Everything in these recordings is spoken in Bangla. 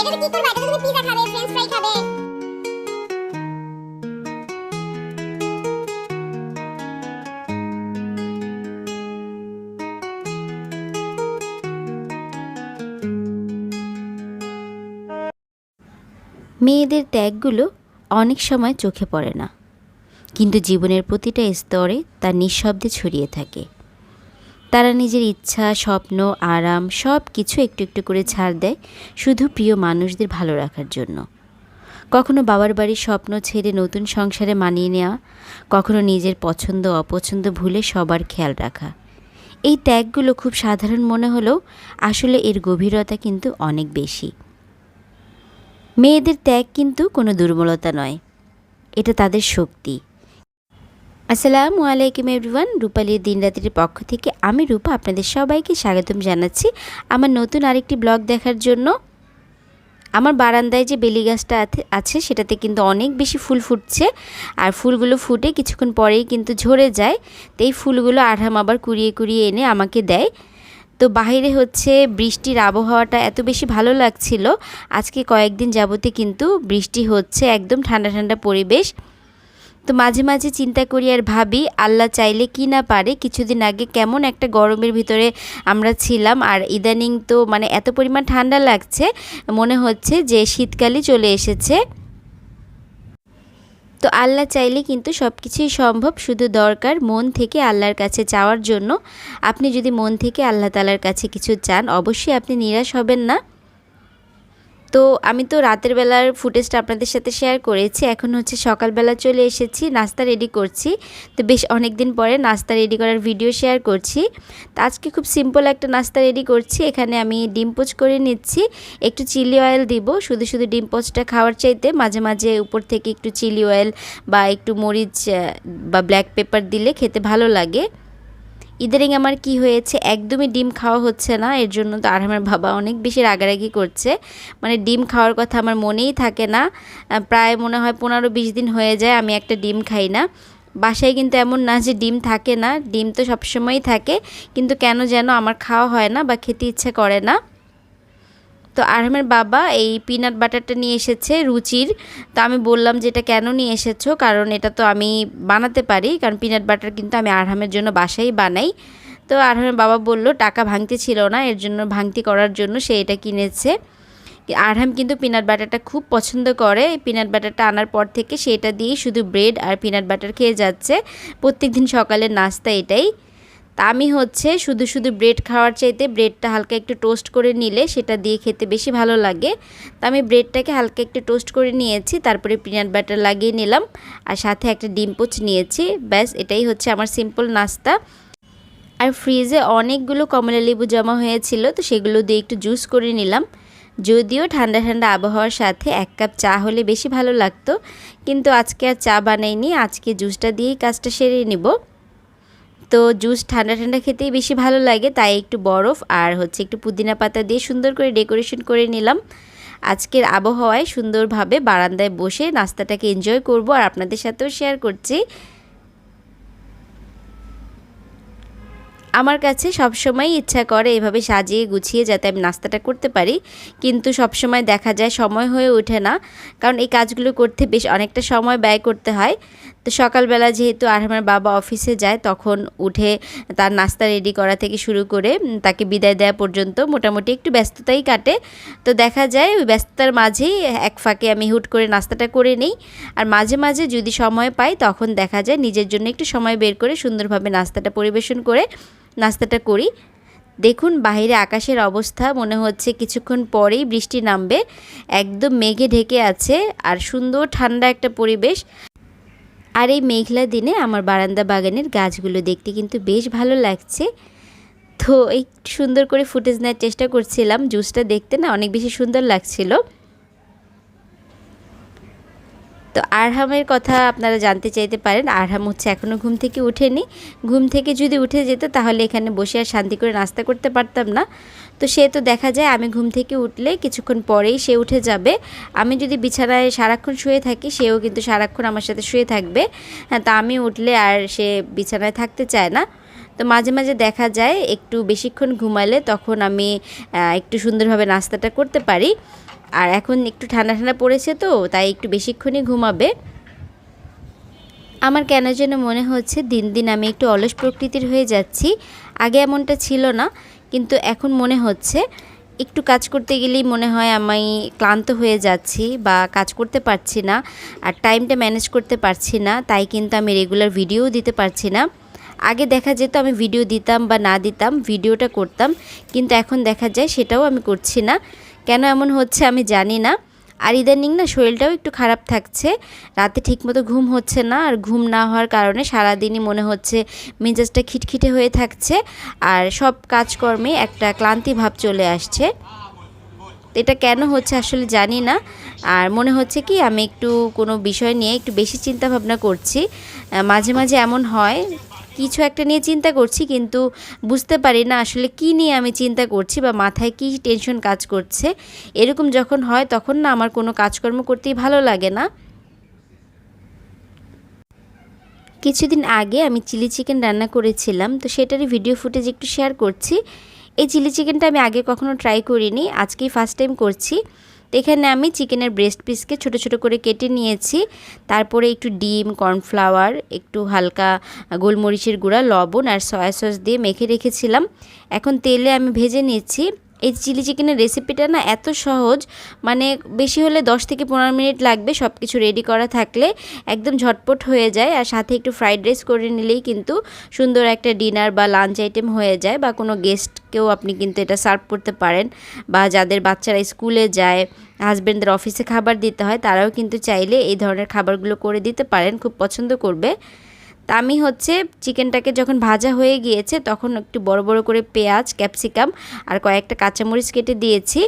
এটাতে কি করবে? এটাতে তুমি পিজা খাবে, ফ্রেঞ্চ ফ্রাই খাবে। মেয়েদের ত্যাগগুলো অনেক সময় চোখে পড়ে না, কিন্তু জীবনের প্রতিটা স্তরে তার নিঃশব্দে ছড়িয়ে থাকে। তারা নিজের ইচ্ছা, স্বপ্ন, আরাম সব কিছু একটু একটু করে ছাড় দেয় শুধু প্রিয় মানুষদের ভালো রাখার জন্য। কখনো বাবার বাড়ির স্বপ্ন ছেড়ে নতুন সংসারে মানিয়ে নেওয়া, কখনো নিজের পছন্দ অপছন্দ ভুলে সবার খেয়াল রাখা। এই ত্যাগগুলো খুব সাধারণ মনে হলেও আসলে এর গভীরতা কিন্তু অনেক বেশি। মেয়েদের ত্যাগ কিন্তু কোনো দুর্বলতা নয়, এটা তাদের শক্তি। আসসালামু আলাইকুম এভরিওয়ান, রূপালীর দিন রাতের পক্ষ থেকে আমি রূপা আপনাদের সবাইকে স্বাগতম জানাচ্ছি আমার নতুন আরেকটি ব্লগ দেখার জন্য। আমার বারান্দায় যে বেলি গাছটা আছে সেটাতে কিন্তু অনেক বেশি ফুল ফুটছে, আর ফুলগুলো ফুটে কিছুক্ষণ পরেই কিন্তু ঝরে যায়। তো এই ফুলগুলো আরহাম আবার কুড়িয়ে কুড়িয়ে এনে আমাকে দেয়। তো বাইরে হচ্ছে বৃষ্টির আবহাওয়াটা এত বেশি ভালো লাগছিল, আজকে কয়েকদিন যাবতে কিন্তু বৃষ্টি হচ্ছে, একদম ঠান্ডা ঠান্ডা পরিবেশ। তো মাঝে মাঝে চিন্তা করি আর ভাবি আল্লাহ চাইলে কি না পারে। কিছুদিন আগে কেমন একটা গরমের ভিতরে আমরা ছিলাম, আর ইদানিং তো মানে এত পরিমাণ ঠান্ডা লাগছে, মনে হচ্ছে যে শীতকালই চলে এসেছে। তো আল্লাহ চাইলে কিন্তু সব কিছুই সম্ভব, শুধু দরকার মন থেকে আল্লাহর কাছে চাওয়ার জন্য। আপনি যদি মন থেকে আল্লাহ তাআলার কাছে কিছু চান, অবশ্যই আপনি নিরাশ হবেন না। তো আমি তো রাতের বেলার ফুটেজটা আপনাদের সাথে শেয়ার করেছি, এখন হচ্ছে সকালবেলা চলে এসেছি, নাস্তা রেডি করছি। তো বেশ অনেক দিন পরে নাস্তা রেডি করার ভিডিও শেয়ার করছি। তো আজকে খুব সিম্পল একটা নাস্তা রেডি করছি। এখানে আমি ডিম পোচ করে নিচ্ছি, একটু চিলি অয়েল দিব। শুধু শুধু ডিম পোচটা খাওয়ার চাইতে মাঝে মাঝে উপর থেকে একটু চিলি অয়েল বা একটু মরিচ বা ব্ল্যাক পেপার দিলে খেতে ভালো লাগে। ইদানিং আমার কি হয়েছে, একদমই ডিম খাওয়া হচ্ছে না, এর জন্য তো আরহামের বাবা অনেক বেশি রাগারাগি করছে। মানে ডিম খাওয়ার কথা আমার মনেই থাকে না, প্রায় মনে হয় 15-20 দিন হয়ে যায় আমি একটা ডিম খাই না। বাসায় কিন্তু এমন না যে ডিম থাকে না, ডিম তো সবসময়ই থাকে, কিন্তু কেন যেন আমার খাওয়া হয় না বা খেতে ইচ্ছে করে না। তো আরহামের বাবা এই পিনাট বাটারটা নিয়ে এসেছে রুচির। তো আমি বললাম যে এটা কেন নিয়ে এসেছো, কারণ এটা তো আমি বানাতে পারি, কারণ পিনাট বাটার কিন্তু আমি আরহামের জন্য বাসায় বানাই। তো আরহামের বাবা বলল টাকা ভাঙতি ছিল না, এর জন্য ভাঙতি করার জন্য সে এটা কিনেছে। আরহাম কিন্তু পিনাট বাটারটা খুব পছন্দ করে, পিনাট বাটারটা আনার পর থেকে সে এটা দিয়েই শুধু ব্রেড আর পিনাট বাটার খেয়ে যাচ্ছে, প্রত্যেকদিন সকালের নাস্তা এটাই। তা আমি হচ্ছে শুধু শুধু ব্রেড খাওয়ার চাইতে ব্রেডটা হালকা একটু টোস্ট করে নিলে সেটা দিয়ে খেতে বেশি ভালো লাগে। তা আমি ব্রেডটাকে হালকা একটু টোস্ট করে নিয়েছি, তারপরে পিনাট বাটার লাগিয়ে নিলাম, আর সাথে একটা ডিম পোচ নিয়েছি। ব্যাস এটাই হচ্ছে আমার সিম্পল নাস্তা। আর ফ্রিজে অনেকগুলো কমলা লেবু জমা হয়েছিল, তো সেগুলো দিয়ে একটু জুস করে নিলাম। যদিও ঠান্ডা ঠান্ডা আবহাওয়ার সাথে 1 কাপ চা হলে বেশি ভালো লাগতো, কিন্তু আজকে আর চা বানাইনি, আজকে জুসটা দিয়েই কাজটা সেরে নিব। তো জুস ঠান্ডা ঠান্ডা খেতেই বেশি ভালো লাগে, তাই একটু বরফ আর হচ্ছে একটু পুদিনা পাতা দিয়ে সুন্দর করে ডেকোরেশন করে নিলাম। আজকের আবহাওয়ায় সুন্দরভাবে বারান্দায় বসে নাস্তাটাকে এনজয় করব, আর আপনাদের সাথেও শেয়ার করছি। আমার কাছে সবসময় ইচ্ছা করে এভাবে সাজিয়ে গুছিয়ে যাতে আমি নাস্তাটা করতে পারি, কিন্তু সবসময় দেখা যায় সময় হয়ে ওঠে না, কারণ এই কাজগুলো করতে বেশ অনেকটা সময় ব্যয় করতে হয়। তো সকালবেলা যেহেতু আরহামের বাবা অফিসে যায়, তখন উঠে তার নাস্তা রেডি করা থেকে শুরু করে তাকে বিদায় দেওয়া পর্যন্ত মোটামুটি একটু ব্যস্ততাই কাটে। তো দেখা যায় ওই ব্যস্ততার মাঝেই এক ফাঁকে আমি হুট করে নাস্তাটা করে নিই, আর মাঝে মাঝে যদি সময় পাই তখন দেখা যায় নিজের জন্য একটু সময় বের করে সুন্দরভাবে নাস্তাটা পরিবেশন করে নাস্তাটা করি। দেখুন বাইরে আকাশের অবস্থা, মনে হচ্ছে কিছুক্ষণ পরেই বৃষ্টি নামবে, একদম মেঘে ঢেকে আছে, আর সুন্দর ঠান্ডা একটা পরিবেশ। আর এই মেঘলা দিনে আমার বারান্দা বাগানের গাছগুলো দেখতে কিন্তু বেশ ভালো লাগছে। তো এই সুন্দর করে ফুটেজ নেওয়ার চেষ্টা করছিলাম, জুসটা দেখতে না অনেক বেশি সুন্দর লাগছিল। তো আরহামের কথা আপনারা জানতে চাইতে পারেন, আরহাম হচ্ছে এখনও ঘুম থেকে উঠেনি। ঘুম থেকে যদি উঠে যেত তাহলে এখানে বসে আর শান্তি করে নাস্তা করতে পারতাম না। তো সে তো দেখা যায় আমি ঘুম থেকে উঠলে কিছুক্ষণ পরেই সে উঠে যাবে। আমি যদি বিছানায় সারাক্ষণ শুয়ে থাকি, সেও কিন্তু সারাক্ষণ আমার সাথে শুয়ে থাকবে। হ্যাঁ, তা আমি উঠলে আর সে বিছানায় থাকতে চায় না। তো মাঝে মাঝে দেখা যায় একটু বেশিক্ষণ ঘুমালে তখন আমি একটু সুন্দরভাবে নাস্তাটা করতে পারি। আর এখন একটু ঠান্ডা ঠান্ডা পড়েছে তো তাই একটু বেশিক্ষণই ঘুমাবে। আমার কেন যেন মনে হচ্ছে দিন দিন আমি একটু অলস প্রকৃতির হয়ে যাচ্ছি। আগে এমনটা ছিল না, কিন্তু এখন মনে হচ্ছে একটু কাজ করতে গেলেই মনে হয় আমি ক্লান্ত হয়ে যাচ্ছি বা কাজ করতে পারছি না, আর টাইমটা ম্যানেজ করতে পারছি না। তাই কিন্তু আমি রেগুলার ভিডিও দিতে পারছি না। আগে দেখা যেত আমি ভিডিও দিতাম বা না দিতাম, ভিডিওটা করতাম, কিন্তু এখন দেখা যায় সেটাও আমি করছি না। কেন এমন হচ্ছে আমি জানি না। আর ইদানিং না শরীরটাও একটু খারাপ থাকছে, রাতে ঠিকমতো ঘুম হচ্ছে না, আর ঘুম না হওয়ার কারণে সারাদিনই মনে হচ্ছে মেজাজটা খিটখিটে হয়ে থাকছে, আর সব কাজকর্মে একটা ক্লান্তি ভাব চলে আসছে। এটা কেন হচ্ছে আসলে জানি না। আর মনে হচ্ছে কি আমি একটু কোনো বিষয় নিয়ে একটু বেশি চিন্তা ভাবনা করছি। মাঝে মাঝে এমন হয় কিছু একটা নিয়ে চিন্তা করছি, কিন্তু বুঝতে পারি না আসলে কি নিয়ে আমি চিন্তা করছি বা মাথায় কি টেনশন কাজ করছে। এরকম যখন হয় তখন না আমার কোনো কাজকর্ম করতেই ভালো লাগে না। কিছুদিন আগে আমি চিলি চিকেন রান্না করেছিলাম, তো সেটারই ভিডিও ফুটেজ একটু শেয়ার করছি। এই চিলি চিকেনটা আমি আগে কখনো ট্রাই করিনি, আজকেই ফার্স্ট টাইম করছি। তো এখানে আমি চিকেনের ব্রেস্ট পিসকে ছোট ছোট করে কেটে নিয়েছি। তারপরে একটু ডিম, কর্নফ্লাওয়ার, একটু হালকা গোলমরিচের গুঁড়া, লবণ আর সয়া সস দিয়ে মেখে রেখেছিলাম। এখন তেলে আমি ভেজে নিচ্ছি। এই চিলি চিকেনের রেসিপিটা না এত সহজ, মানে বেশি হলে 10 থেকে 15 মিনিট লাগবে সব কিছু রেডি করা থাকলে, একদম ঝটপট হয়ে যায়। আর সাথে একটু ফ্রাইড রাইস করে নিলেই কিন্তু সুন্দর একটা ডিনার বা লাঞ্চ আইটেম হয়ে যায়, বা কোনো গেস্টকেও আপনি কিন্তু এটা সার্ভ করতে পারেন, বা যাদের বাচ্চারা স্কুলে যায়, হাজব্যান্ডদের অফিসে খাবার দিতে হয়, তারাও কিন্তু চাইলে এই ধরনের খাবারগুলো করে দিতে পারেন, খুব পছন্দ করবে। তা আমি হচ্ছে চিকেনটাকে যখন ভাজা হয়ে গিয়েছে তখন একটু বড় বড় করে পেঁয়াজ, ক্যাপসিকাম আর কয়েকটা কাঁচামরিচ কেটে দিয়েছি।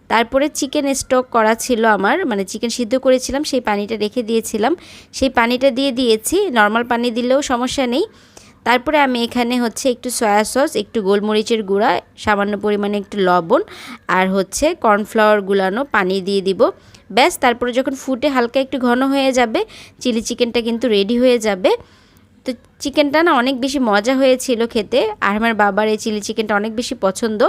তারপরে চিকেন স্টক করা ছিল আমার, মানে চিকেন সিদ্ধ করেছিলাম, সেই পানিটা রেখে দিয়েছিলাম, সেই পানিটা দিয়ে দিয়েছি। নর্মাল পানি দিলেও সমস্যা নেই। তারপরে আমি এখানে হচ্ছে একটু সয়া সস, একটু গোলমরিচের গুঁড়া, সামান্য পরিমাণে একটু লবণ আর হচ্ছে কর্নফ্লাওয়ার গুলানো পানি দিয়ে দিব। ব্যাস, তারপরে যখন ফুটে হালকা একটু ঘন হয়ে যাবে চিলি চিকেনটা কিন্তু রেডি হয়ে যাবে। তো চিকেনটা না অনেক বেশি মজা হয়েছিল খেতে, আর আমার বাবার এই চিলি চিকেনটা অনেক বেশি পছন্দ।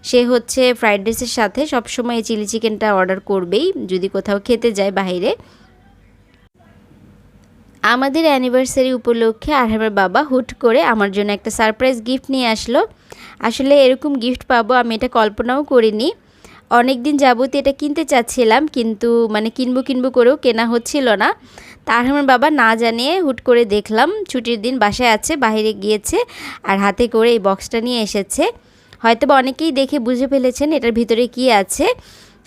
সে হচ্ছে ফ্রাইড রাইসের সাথে সবসময় এই চিলি চিকেনটা অর্ডার করবেই যদি কোথাও খেতে যায় বাইরে। আমাদের অ্যানিভার্সারি উপলক্ষে আর আমার বাবা হুট করে আমার জন্য একটা সারপ্রাইজ গিফট নিয়ে আসলো। আসলে এরকম গিফট পাবো আমি এটা কল্পনাও করিনি। অনেক দিন যাবত এটা কিনতে চাচ্ছিলাম, কিন্তু মানে কিনবো করেও কেনা হচ্ছিল না। তার আমার বাবা না জানিয়ে হুট করে দেখলাম ছুটির দিন বাসায় আছে, বাইরে গিয়েছে আর হাতে করে এই বক্সটা নিয়ে এসেছে। হয়তো বা অনেকেই দেখে বুঝে ফেলেছেন এটার ভিতরে কি আছে।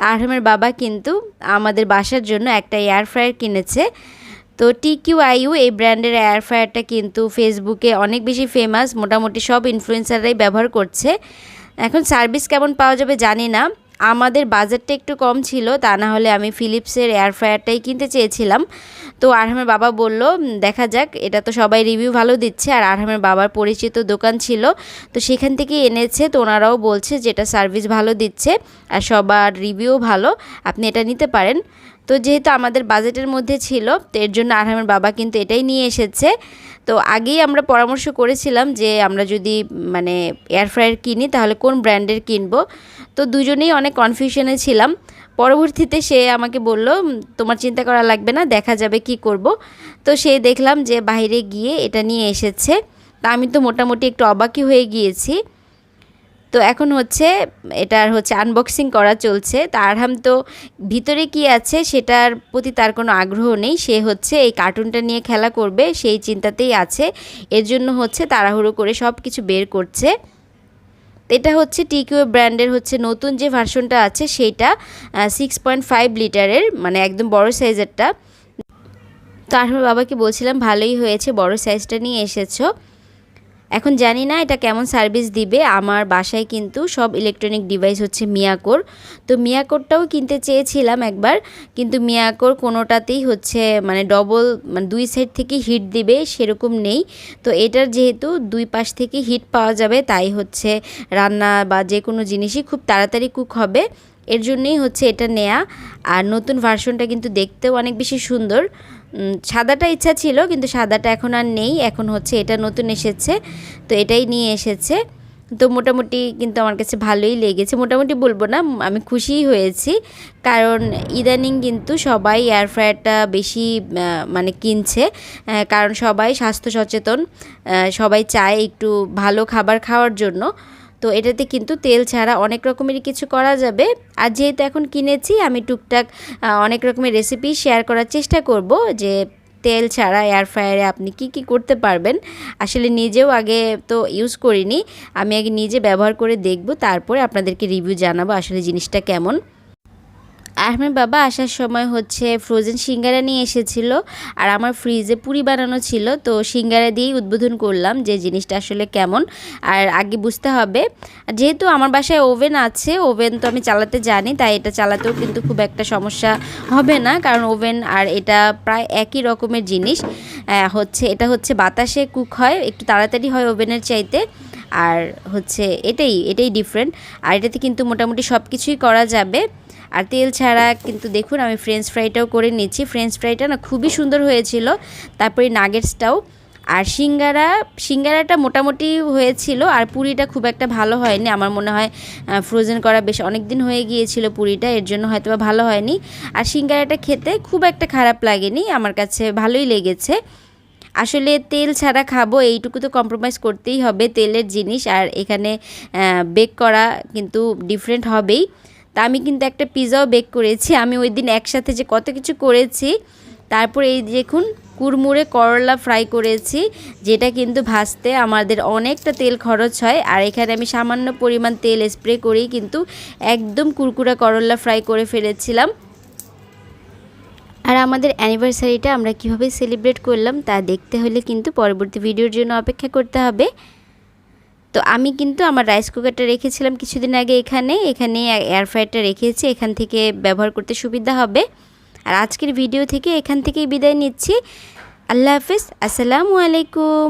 আর আমার বাবা কিন্তু আমাদের বাসার জন্য একটা এয়ার ফ্রায়ার কিনেছে। তো TQIU এই ব্র্যান্ডের এয়ার ফ্রায়ারটা কিন্তু ফেসবুকে অনেক বেশি ফেমাস, মোটামুটি সব ইনফ্লুয়েন্সাররাই ব্যবহার করছে। এখন সার্ভিস কেমন পাওয়া যাবে জানি না, আমাদের বাজেটটা একটু কম ছিল, তা না হলে আমি ফিলিপসের এয়ার ফ্রায়ারটাই কিনতে চেয়েছিলাম। তো আরহামের বাবা বলল দেখা যাক, এটা তো সবাই রিভিউ ভালো দিচ্ছে, আর আরহামের বাবার পরিচিত দোকান ছিল, তো সেখান থেকেই এনেছে। তো ওনারাও বলছে যে এটা সার্ভিস ভালো দিচ্ছে আর সবার রিভিউ ভালো, আপনি এটা নিতে পারেন। তো যেহেতু আমাদের বাজেটের মধ্যে ছিল, তো এর জন্য আরহামের বাবা কিন্তু এটাই নিয়ে এসেছে। তো আগেই আমরা পরামর্শ করেছিলাম যে আমরা যদি মানে এয়ার ফ্রায়ার কিনি তাহলে কোন ব্র্যান্ডের কিনবো। তো দুজনেই অনেক কনফিউশনে ছিলাম। পরবর্তীতে সে আমাকে বলল তোমার চিন্তা করা লাগবে না, দেখা যাবে কি করব। তো সে দেখলাম যে বাইরে গিয়ে এটা নিয়ে এসেছে। তা আমি তো মোটামুটি একটু অবাকই হয়ে গিয়েছি। তো এখন হচ্ছে এটার হচ্ছে আনবক্সিং করা চলছে। তা আরহাম তো ভিতরে কি আছে সেটার প্রতি তার কোনো আগ্রহ নেই, সে হচ্ছে এই কার্টুনটা নিয়ে খেলা করবে সেই চিন্তাতেই আছে। এর জন্য হচ্ছে তাড়াহুড়ো করে সব কিছু বের করছে। এটা হচ্ছে TQA ব্র্যান্ডের হচ্ছে নতুন যে ভার্সনটা আছে সেইটা 6.5 লিটারের, মানে একদম বড় সাইজেরটা। তো আমার বাবাকে বলছিলাম ভালোই হয়েছে বড় সাইজটা নিয়ে এসেছো। এখন জানি না এটা কেমন সার্ভিস দিবে। আমার বাসায় কিন্তু সব ইলেকট্রনিক ডিভাইস হচ্ছে মিয়াকোর, তো মিয়াকোরটাও কিনতে চেয়েছিলাম একবার, কিন্তু মিয়াকোর কোনোটাতেই হচ্ছে মানে ডবল, মানে দুই সাইড থেকে হিট দিবে সেরকম নেই। তো এটার যেহেতু দুই পাশ থেকে হিট পাওয়া যাবে, তাই হচ্ছে রান্না বা যে কোনো জিনিসই খুব তাড়াতাড়ি কুক হবে, এর জন্যই হচ্ছে এটা নেয়া। আর নতুন ভার্সনটা কিন্তু দেখতেও অনেক বেশি সুন্দর। সাদাটা ইচ্ছা ছিল কিন্তু সাদাটা এখন আর নেই, এখন হচ্ছে এটা নতুন এসেছে, তো এটাই নিয়ে এসেছে। তো মোটামুটি কিন্তু আমার কাছে ভালোই লেগেছে, মোটামুটি বলবো না, আমি খুশিই হয়েছি। কারণ ইদানিং কিন্তু সবাই এয়ার ফ্রায়ারটা বেশি মানে কিনছে, কারণ সবাই স্বাস্থ্য সচেতন, সবাই চায় একটু ভালো খাবার খাওয়ার জন্য। তো এটাতে কিন্তু তেল ছাড়া অনেক রকমেরই কিছু করা যাবে। আর যেহেতু এখন কিনেছি, আমি টুকটাক অনেক রকমের রেসিপি শেয়ার করার চেষ্টা করব যে তেল ছাড়া এয়ার ফ্রায়ারে আপনি কি করতে পারবেন। আসলে নিজেও আগে তো ইউজ করিনি, আমি আগে নিজে ব্যবহার করে দেখব, তারপরে আপনাদেরকে রিভিউ জানাবো আসলে জিনিসটা কেমন। আহমেদ বাবা আসার সময় হচ্ছে ফ্রোজেন সিঙ্গারা নিয়ে এসেছিল, আর আমার ফ্রিজে পুরি বানানো ছিল, তো সিঙ্গারা দিয়েই উদ্বোধন করলাম যে জিনিসটা আসলে কেমন। আর আগে বুঝতে হবে, যেহেতু আমার বাসায় ওভেন আছে, ওভেন তো আমি চালাতে জানি, তাই এটা চালাতেও কিন্তু খুব একটা সমস্যা হবে না, কারণ ওভেন আর এটা প্রায় একই রকমের জিনিস। এটা হচ্ছে বাতাসে কুক হয়, একটু তাড়াতাড়ি হয় ওভেনের চাইতে, আর হচ্ছে এটাই ডিফারেন্ট। আর এটাতে কিন্তু মোটামুটি সব কিছুই করা যাবে। আর তেল ছাড়া কিন্তু দেখুন আমি ফ্রেঞ্চ ফ্রাইটাও করে নিচ্ছি, ফ্রেঞ্চ ফ্রাইটা না খুবই সুন্দর হয়েছিল, তারপরে নাগেটসটাও। আর সিঙ্গারাটা মোটামুটি হয়েছিল, আর পুরিটা খুব একটা ভালো হয়নি, আমার মনে হয় ফ্রোজেন করা বেশ অনেক দিন হয়ে গিয়েছিল পুরিটা, এর জন্য হয়তো ভালো হয়নি। আর সিঙ্গারাটা খেতে খুব একটা খারাপ লাগেনি, আমার কাছে ভালোই লেগেছে। আসলে তেল ছাড়া খাবো, এইটুকু তো কম্প্রোমাইজ করতেই হবে, তেলের জিনিস, আর এখানে বেক করা কিন্তু ডিফারেন্ট হবেই। তা আমি কিন্তু একটা পিৎজাও বেক করেছি, আমি ওই দিন একসাথে যে কত কিছু করেছি। তারপর এই দেখুন কুড়মুড়ে করলা ফ্রাই করেছি, যেটা কিন্তু ভাজতে আমাদের অনেকটা তেল খরচ হয়, আর এখানে আমি সামান্য পরিমাণ তেল স্প্রে করেই কিন্তু একদম কুরকুরা করলা ফ্রাই করে ফেলেছিলাম। আর আমাদের অ্যানিভার্সারিটা আমরা কিভাবে সেলিব্রেট করলাম তা দেখতে হলে কিন্তু পরবর্তী ভিডিওর জন্য অপেক্ষা করতে হবে। তো আমি কিন্তু আমার রাইস কুকারটা রেখেছিলাম কিছুদিন আগে, এখানে এয়ার ফ্রায়ারটা রেখেছি, এখান থেকে ব্যবহার করতে সুবিধা হবে। আর আজকের ভিডিও থেকে এখান থেকেই বিদায় নিচ্ছি। আল্লাহ হাফিজ, আসসালামু আলাইকুম।